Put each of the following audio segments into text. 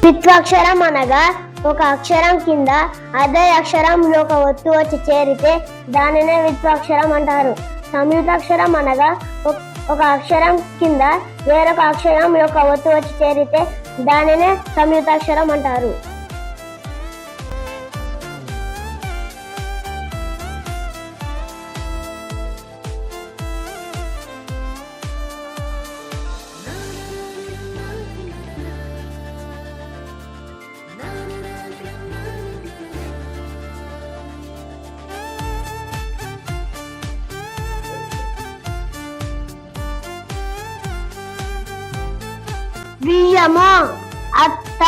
ద్విత్వాక్షరం అనగా ఒక అక్షరం కింద అదే అక్షరంలో ఒక ఒత్తు వచ్చి చేరితే దానినే ద్విత్వాక్షరం అంటారు. సంయుక్తాక్షరం అనగా ఒక అక్షరం కింద వేరొక అక్షరం యొక్క ఒత్తు వచ్చి చేరితే దానినే సంయుక్తాక్షరం అంటారు. బియ్యము, అత్త,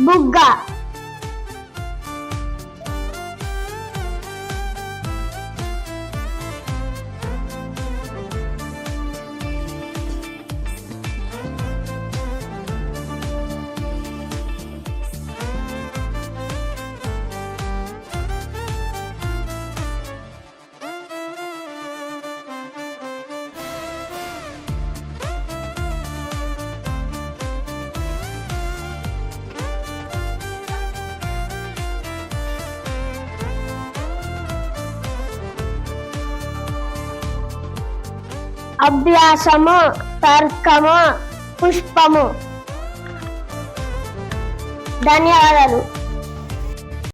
బుగ్గ. అభ్యాసము, తర్కము, పుష్పము. ధన్యవాదాలు.